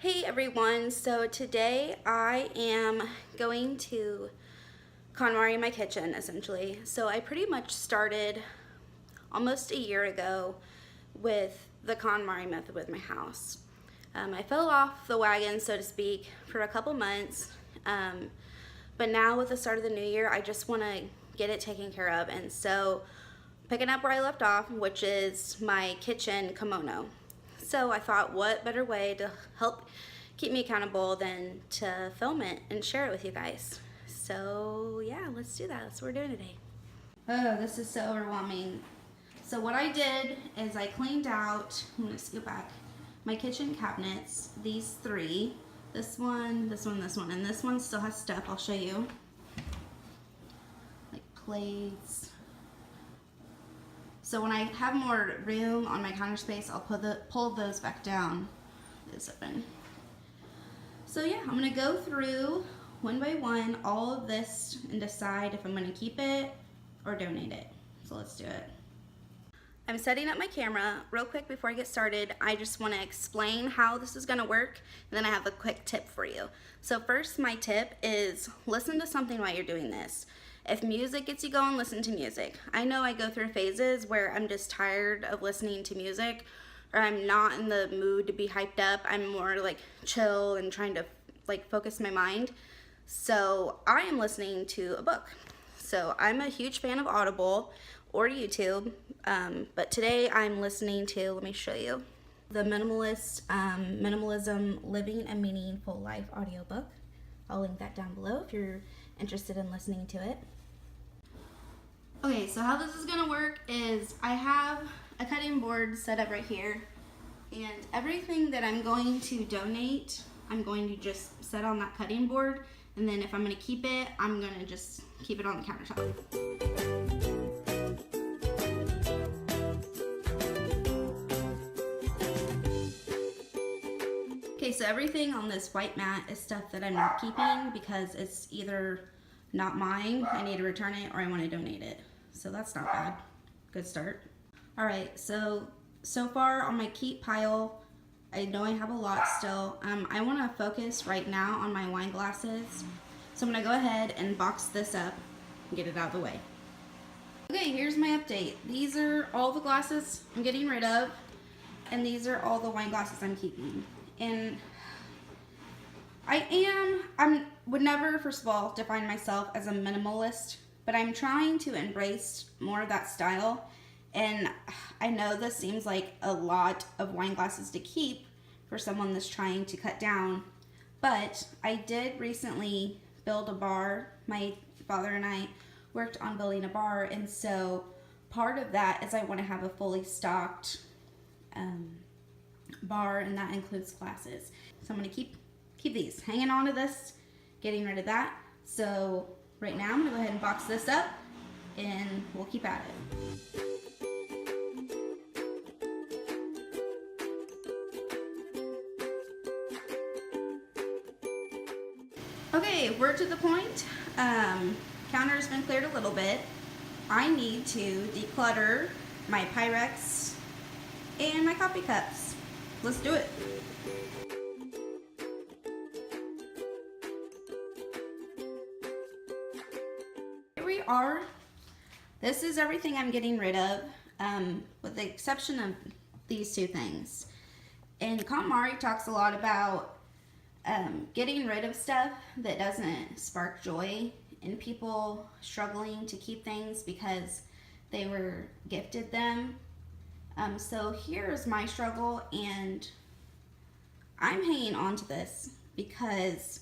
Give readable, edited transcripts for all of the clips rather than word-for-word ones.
Hey everyone, so today I am going to KonMari my kitchen essentially. So I pretty much started almost a year ago with the KonMari method with my house. I fell off the wagon, so to speak, for a couple months, but now with the start of the new year, I just want to get it taken care of. And so picking up where I left off, which is my kitchen kimono. So I thought, what better way to help keep me accountable than to film it and share it with you guys. So yeah, let's do that. That's what we're doing today. Oh, this is so overwhelming. So what I did is I cleaned out, I'm gonna scoot back, my kitchen cabinets, these three. This one, this one, this one, and this one still has stuff. I'll show you. Like plates. So when I have more room on my counter space, I'll pull those back down. This open. So yeah, I'm gonna go through one by one all of this and decide if I'm gonna keep it or donate it. So let's do it. I'm setting up my camera real quick before I get started. I just wanna explain how this is gonna work, and then I have a quick tip for you. So first, my tip is listen to something while you're doing this. If music gets you going, listen to music. I know I go through phases where I'm just tired of listening to music, or I'm not in the mood to be hyped up. I'm more like chill and trying to like focus my mind. So I am listening to a book. So I'm a huge fan of Audible or YouTube, but today I'm listening to, let me show you, the Minimalism Living a Meaningful Life audiobook. I'll link that down below if you're interested in listening to it. Okay, so how this is gonna work is I have a cutting board set up right here, and everything that I'm going to donate, I'm going to just set on that cutting board, and then if I'm gonna keep it, I'm gonna just keep it on the countertop. Okay, so everything on this white mat is stuff that I'm not keeping because it's either not mine, I need to return it, or I want to donate it. So that's not bad. Good start. All right, so far on my keep pile, I know I have a lot still. I want to focus right now on my wine glasses. So I'm going to go ahead and box this up and get it out of the way. Okay, here's my update. These are all the glasses I'm getting rid of, and these are all the wine glasses I'm keeping. And I would never, first of all, define myself as a minimalist, but I'm trying to embrace more of that style. And I know this seems like a lot of wine glasses to keep for someone that's trying to cut down, but I did recently build a bar. My father and I worked on building a bar, and so part of that is I want to have a fully stocked bar, and that includes glasses. So I'm going to keep these, hanging on to this, getting rid of that. So right now I'm going to go ahead and box this up, and we'll keep at it. Okay, we're to the point. Counter's been cleared a little bit. I need to declutter my Pyrex and my coffee cups. Let's do it. Here we are. This is everything I'm getting rid of, with the exception of these two things. And KonMari talks a lot about getting rid of stuff that doesn't spark joy in people struggling to keep things because they were gifted them. So here's my struggle, and I'm hanging on to this because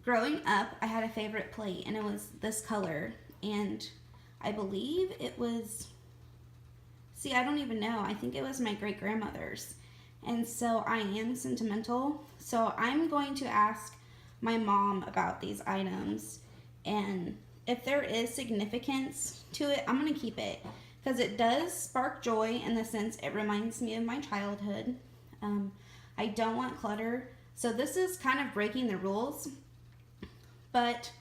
growing up I had a favorite plate, and it was this color, and I believe it was, I don't even know, I think it was my great-grandmother's. And so I am sentimental. So I'm going to ask my mom about these items, and if there is significance to it, I'm going to keep it because it does spark joy in the sense it reminds me of my childhood. I don't want clutter. So this is kind of breaking the rules, but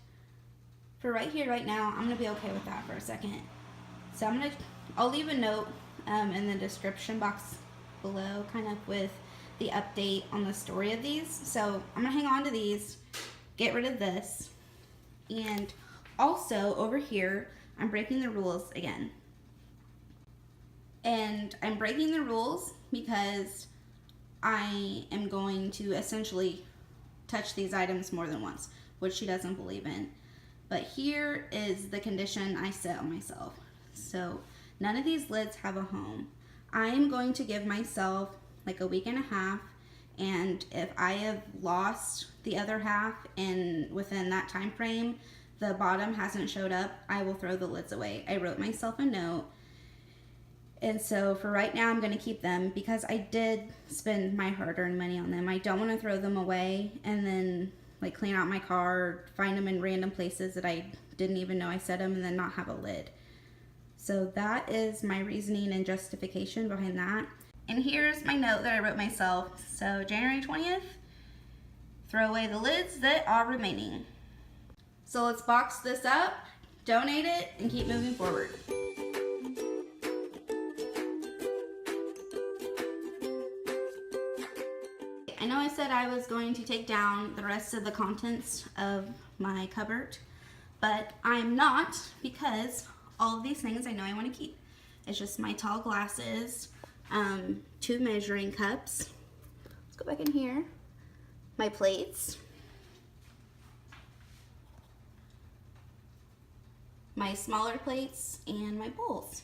for right here, right now, I'm going to be okay with that for a second. So I'll leave a note in the description box below, kind of with the update on the story of these. So I'm gonna hang on to these, get rid of this, and also over here, I'm breaking the rules again. And I'm breaking the rules because I am going to essentially touch these items more than once, which she doesn't believe in. But here is the condition I set on myself. So none of these lids have a home. I am going to give myself like a week and a half, and if I have lost the other half and within that time frame the bottom hasn't showed up, I will throw the lids away. I wrote myself a note, and so for right now I'm going to keep them because I did spend my hard-earned money on them. I don't want to throw them away and then like clean out my car, find them in random places that I didn't even know I set them, and then not have a lid. So that is my reasoning and justification behind that. And here's my note that I wrote myself. So January 20th, throw away the lids that are remaining. So let's box this up, donate it, and keep moving forward. I know I said I was going to take down the rest of the contents of my cupboard, but I'm not, because all of these things I know I want to keep. It's just my tall glasses, 2 measuring cups. Let's go back in here. My plates. My smaller plates and my bowls.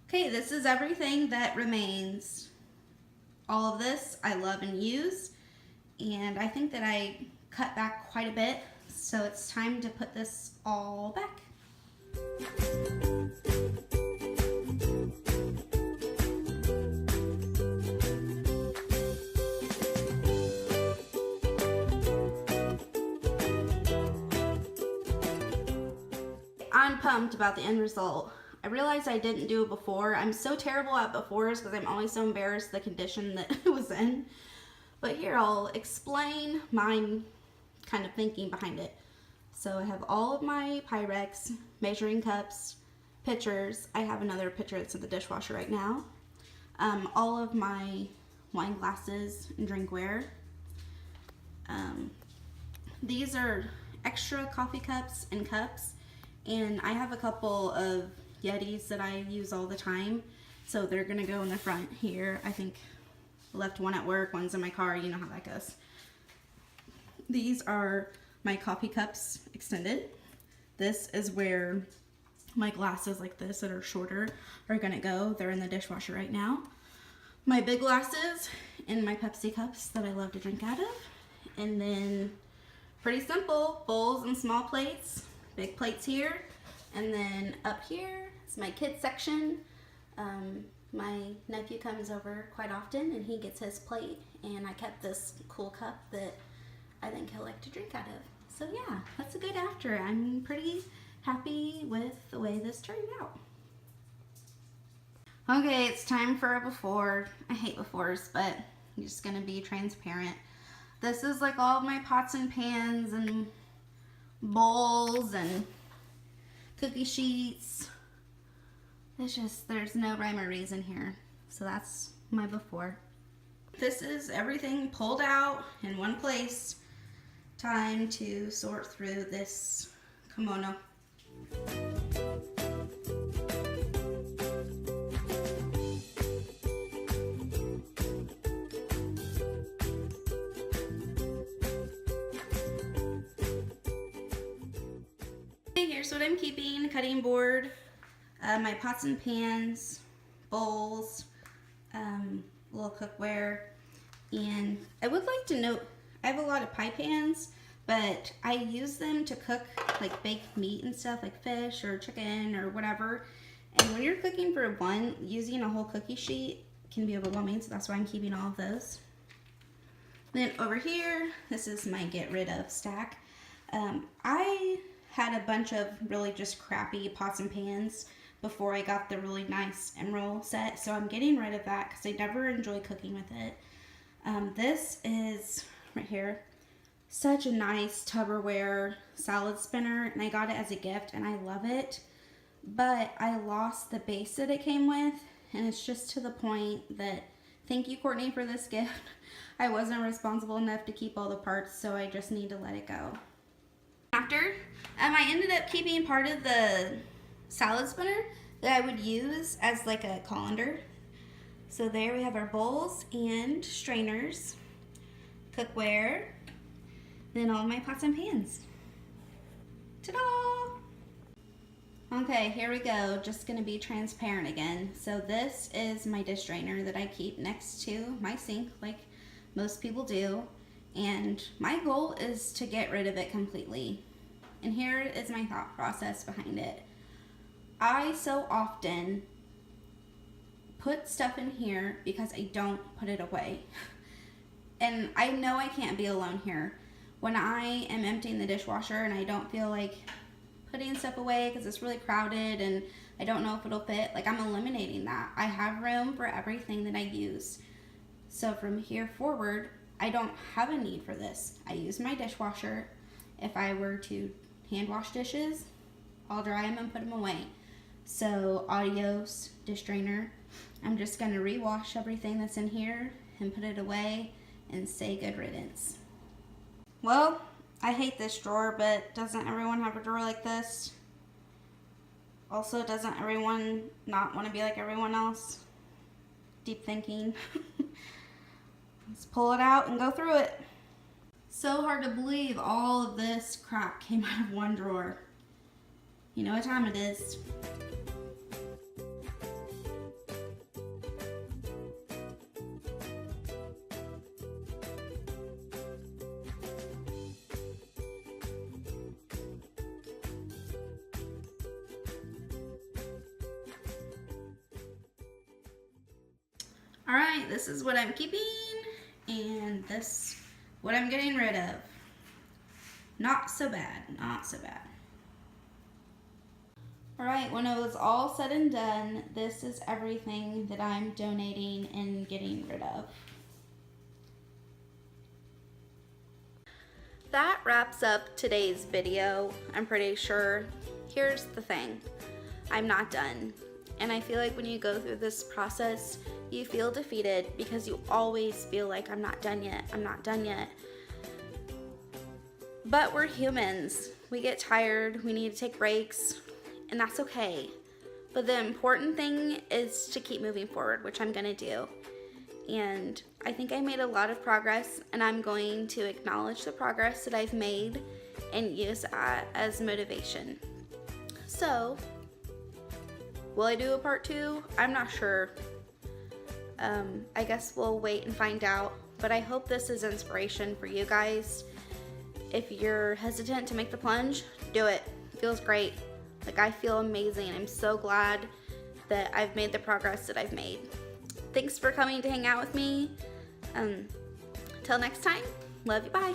Okay, this is everything that remains. All of this I love and use, and I think that I cut back quite a bit, so it's time to put this all back. I'm pumped about the end result. I realized I didn't do it before. I'm so terrible at befores because I'm always so embarrassed the condition that it was in. But here, I'll explain my kind of thinking behind it. So I have all of my Pyrex, measuring cups, pitchers. I have another pitcher that's in the dishwasher right now. All of my wine glasses and drinkware. These are extra coffee cups and cups. And I have a couple of Yetis that I use all the time, so they're gonna go in the front here. I think I left one at work, one's in my car, you know how that goes. These are my coffee cups extended. This is where my glasses like this that are shorter are gonna go. They're in the dishwasher right now. My big glasses and my Pepsi cups that I love to drink out of. And then pretty simple, bowls and small plates. Big plates here, and then up here is my kids section. My nephew comes over quite often and he gets his plate, and I kept this cool cup that I think he'll like to drink out of. So yeah, that's a good after. I'm pretty happy with the way this turned out. Okay, it's time for a before. I hate befores, but I'm just gonna be transparent. This is like all of my pots and pans and bowls and cookie sheets. It's just, there's no rhyme or reason here. So that's my before. This is everything pulled out in one place. Time to sort through this kimono. Here's what I'm keeping: cutting board, my pots and pans, bowls, little cookware, and I would like to note I have a lot of pie pans, but I use them to cook like baked meat and stuff, like fish or chicken or whatever. And when you're cooking for one, using a whole cookie sheet can be overwhelming, so that's why I'm keeping all of those. Then over here, this is my get rid of stack. I had a bunch of really just crappy pots and pans before I got the really nice emerald set, so I'm getting rid of that because I never enjoy cooking with it. This is right here, such a nice Tupperware salad spinner, and I got it as a gift and I love it, but I lost the base that it came with, and it's just to the point that, thank you, Courtney, for this gift. I wasn't responsible enough to keep all the parts, so I just need to let it go. After, I ended up keeping part of the salad spinner that I would use as like a colander. So there we have our bowls and strainers, cookware, then all of my pots and pans. Ta-da! Okay, here we go. Just gonna be transparent again. So this is my dish strainer that I keep next to my sink, like most people do. And my goal is to get rid of it completely. And here is my thought process behind it. I so often put stuff in here because I don't put it away. And I know I can't be alone here. When I am emptying the dishwasher and I don't feel like putting stuff away because it's really crowded and I don't know if it'll fit, like, I'm eliminating that. I have room for everything that I use. So from here forward, I don't have a need for this. I use my dishwasher. If I were to hand wash dishes, I'll dry them and put them away. So adios, dish drainer. I'm just gonna rewash everything that's in here and put it away and say good riddance. Well, I hate this drawer, but doesn't everyone have a drawer like this? Also, doesn't everyone not want to be like everyone else? Deep thinking. Let's pull it out and go through it. So hard to believe all of this crap came out of one drawer. You know what time it is. Alright, this is what I'm keeping, and this what I'm getting rid of. Not so bad, not so bad. Alright, when it was all said and done, this is everything that I'm donating and getting rid of. That wraps up today's video, I'm pretty sure. Here's the thing, I'm not done. And I feel like when you go through this process, you feel defeated because you always feel like I'm not done yet, I'm not done yet. But we're humans. We get tired, we need to take breaks, and that's okay. But the important thing is to keep moving forward, which I'm gonna do. And I think I made a lot of progress, and I'm going to acknowledge the progress that I've made and use that as motivation. So, will I do a part 2? I'm not sure. I guess we'll wait and find out, but I hope this is inspiration for you guys. If you're hesitant to make the plunge, do it. It feels great. Like, I feel amazing. I'm so glad that I've made the progress that I've made. Thanks for coming to hang out with me. Till next time, love you, bye.